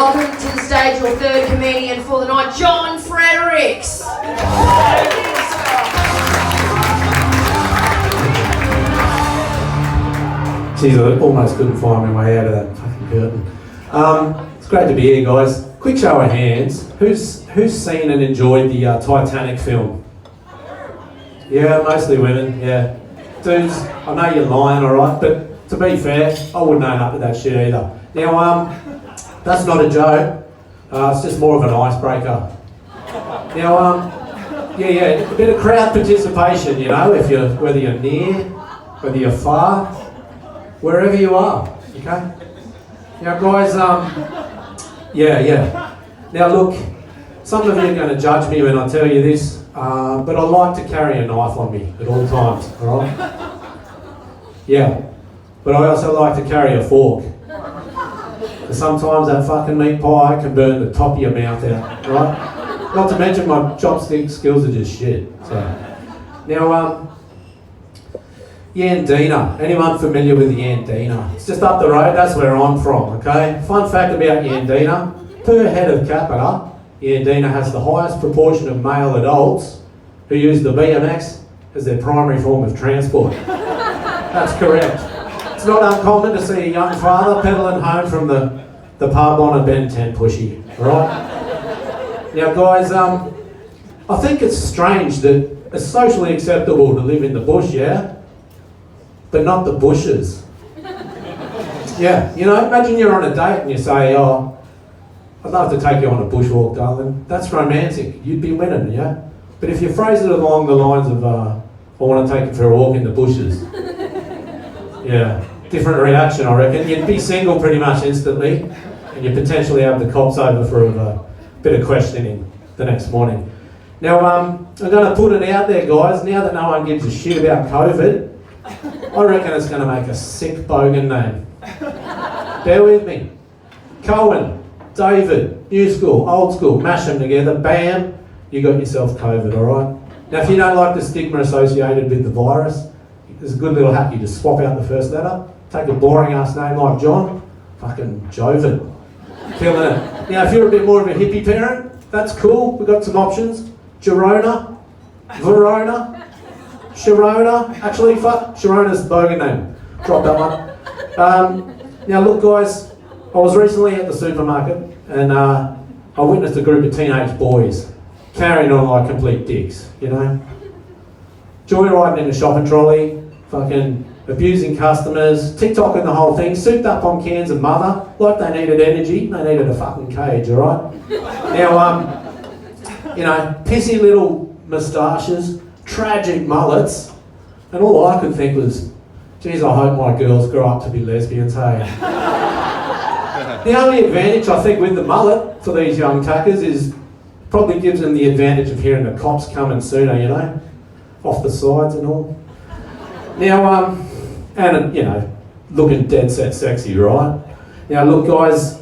Welcome to the stage your third comedian for the night, John Fredericks. Jeez, I almost couldn't find my way out of that fucking curtain. It's great to be here, guys. Quick show of hands. Who's seen and enjoyed the Titanic film? Yeah, mostly women, yeah. Dudes, I know you're lying, alright, but to be fair, I wouldn't own up to that shit either. Now, that's not a joke. It's just more of an icebreaker. Now, yeah, a bit of crowd participation, you know, whether you're near, whether you're far, wherever you are, okay? Now, guys, yeah. Now, look, some of you are going to judge me when I tell you this, but I like to carry a knife on me at all times, all right? Yeah, but I also like to carry a fork. Because sometimes that fucking meat pie can burn the top of your mouth out, right? Not to mention my chopstick skills are just shit. So, now, Yandina. Anyone familiar with Yandina? It's just up the road, that's where I'm from, okay? Fun fact about Yandina, per head of capita, Yandina has the highest proportion of male adults who use the BMX as their primary form of transport. That's correct. It's not uncommon to see a young father pedalling home from the pub on a Ben 10 pushy, right? Now guys, I think it's strange that it's socially acceptable to live in the bush, yeah? But not the bushes. Yeah, you know, imagine you're on a date and you say, oh, I'd love to take you on a bushwalk, darling. That's romantic. You'd be winning, yeah? But if you phrase it along the lines of, I want to take you for a walk in the bushes. Yeah, different reaction, I reckon. You'd be single pretty much instantly, and you'd potentially have the cops over for a bit of questioning the next morning. Now, I'm going to put it out there, guys. Now that no one gives a shit about COVID, I reckon it's going to make a sick bogan name. Bear with me. Cohen, David, new school, old school, mash them together, bam, you got yourself COVID, alright? Now if you don't like the stigma associated with the virus, there's a good little hack, you just swap out the first letter, take a boring ass name like John, fucking Joven. Killing it. Now if you're a bit more of a hippie parent, that's cool, we've got some options. Girona, Verona, Sharona, actually fuck, Sharona's the bogan name. Drop that one. Now look guys, I was recently at the supermarket and I witnessed a group of teenage boys carrying on like complete dicks, you know? Joyriding in a shopping trolley, fucking abusing customers, TikToking the whole thing, souped up on cans of mother, like they needed energy, they needed a fucking cage, alright? Now, you know, pissy little moustaches, tragic mullets, and all I could think was, geez, I hope my girls grow up to be lesbians, hey? The only advantage I think with the mullet for these young tackers is probably gives them the advantage of hearing the cops coming sooner, you know, off the sides and all. Now, and you know, looking dead set sexy, right? Now look guys,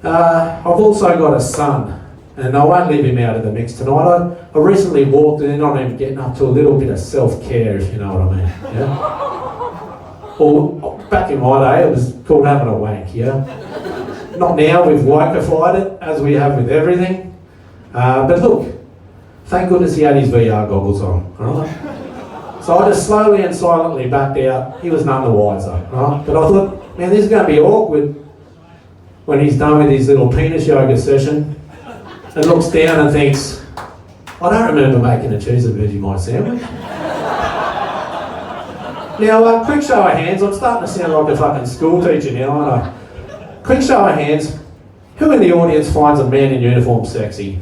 I've also got a son, and I won't leave him out of the mix tonight. I recently walked in on him getting up to a little bit of self-care, if you know what I mean, yeah? Or back in my day, it was called having a wank, yeah? Not now, we've wokeified it, as we have with everything. But look, thank goodness he had his VR goggles on, alright? So I just slowly and silently backed out. He was none the wiser, alright? But I thought, man, this is going to be awkward when he's done with his little penis yoga session and looks down and thinks, I don't remember making a cheese and Vegemite sandwich. Now, quick show of hands. I'm starting to sound like a fucking school teacher now, aren't I? Quick show of hands. Who in the audience finds a man in uniform sexy?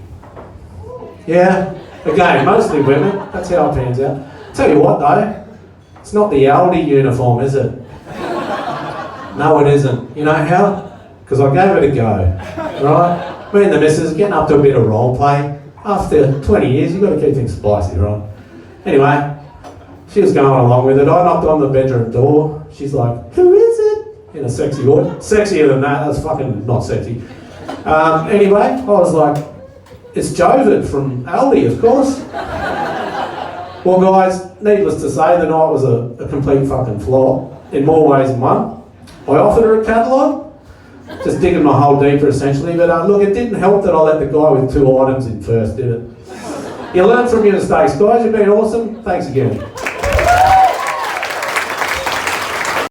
Yeah? Again, mostly women. That's how it pans out. Tell you what though, it's not the Aldi uniform, is it? No, it isn't. You know how? Because I gave it a go, right? Me and the missus getting up to a bit of role play. After 20 years, you've got to keep things spicy, right? Anyway, she was going along with it. I knocked on the bedroom door. She's like, who is it? In a sexy voice. Sexier than that, that's fucking not sexy. Anyway, I was like, it's Joven from Aldi, of course. Well guys, needless to say, the night was a complete fucking flop in more ways than one. I offered her a catalogue, Just digging my hole deeper essentially. But look, it didn't help that I let the guy with 2 items in first, did it? You learn from your mistakes, guys. You've been awesome. Thanks again.